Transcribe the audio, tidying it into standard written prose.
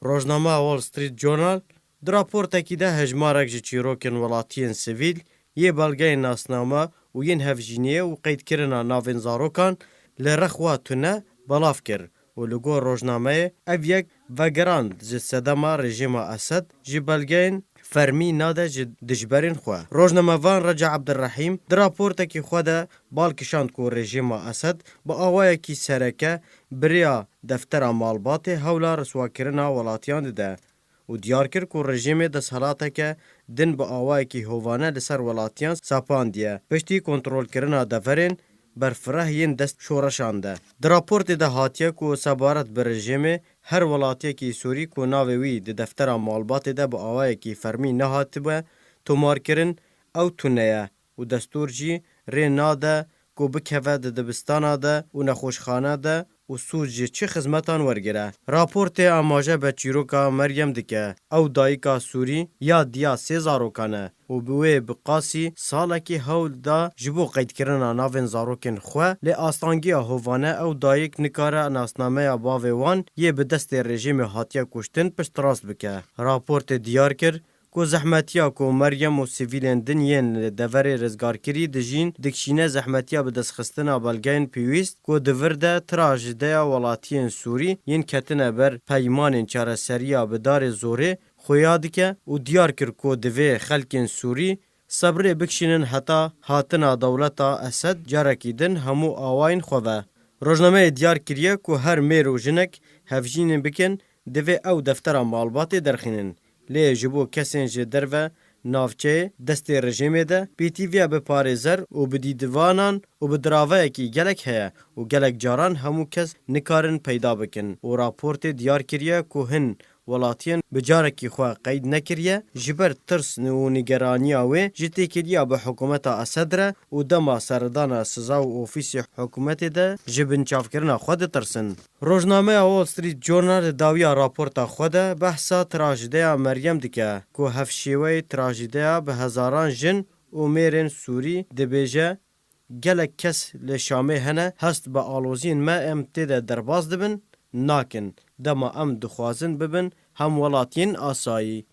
روزنامه وال ستریت جورنال در راپورتکی ده هجمارک جی چیروکن ولاتین سیویل یه بلگه ناسنامه و ین هفجینیه و قید کرنا ناوین زاروکان لرخوا تونه بلاف کر و لگو روزنامه او یک وگراند جی صدما رژیم اسد جی بلگه فرمی ناده جی دجبرین خواه. روزنامه وان رجع عبدالرحیم در راپورتکی خود ده بالکشاند که رژیم اسد با آوائه کی سرکه بریا دفتر مالبات هولا رسوا کرنا ولاتیان ده و دیار کر که رژیم دستحالاته که دن با آوائه کی هوانه لسر ولاتیان ساپاندیه پشتی کنترول کرنا دفرین برفره ین دست شورشانده. در راپورت ده هاتیه که سبارت بر رژیم هر ولاتیه کی سوری که ناوی ده دفتر مالبات ده با آوائه کی فرمی نهاتی به تومار کرن او تونه و دستور جی ری ناده که بکوه ده دبستانه ده و نخوشخانه ده و سوز جی چه خدمتان ورگره. راپورت آماجه به چیروکا مریم دکه او دایکا سوری یا دیا 3000 کنه و بوی بقاسی سالکی هول دا جبو قید کرنا ناوین زاروکن خواه لی آستانگی هوانه او دایک نکاره ناسنامه باوی وان یه به دست رژیم هاتیه کشتن پشت راست بکه. راپورت دیار کر کو زحمتیا کو مریم و سیویلین دنین دور رزگارکری دجین دکشینه زحمتیا به دست خستنا بلگین پیویست کو دورده تراژدیا ولاتین سوری ین کتنه بر پیمان چارەسەریya به دار زوره خویاد که و دیار کر کو دوی خلکین سوری صبر بکشینن حتا هاتنا دولتا اسد جارکی دن همو آواین خواه. روزنامه دیار کریه کو هر میر و جنک هفجین بکن دوی او دفتر مالبات درخینن. لی جبو کسین جه درو نافچه دست رژیم ده پیتیویا به پارێزەر و به دیدوانان و به دراوه کی گلک هیا و گلک جاران همو کس نکارن پیدا بکن و راپورت دیار کریه که هن ولاتین بجارکی خواه قید نکریه جبر ترس و نگرانی آوه جتی کریه به حکومت اسد ره و دما سردان سزا و اوفیس حکومت ده جبن چاف کرنا خود ترسن. روزنامه وال ستریت جورنال داویا راپورتا خود بحثا تراژدیا مریم دکه که هفشیوه تراژدیا به هزاران جن و میرن سوری دبیجه گلک کس لشامه هنه هست با آلوزین ما ام تیده درباز دبن ناکن دما ام دخوازن ببن هم ولاتین آسایی.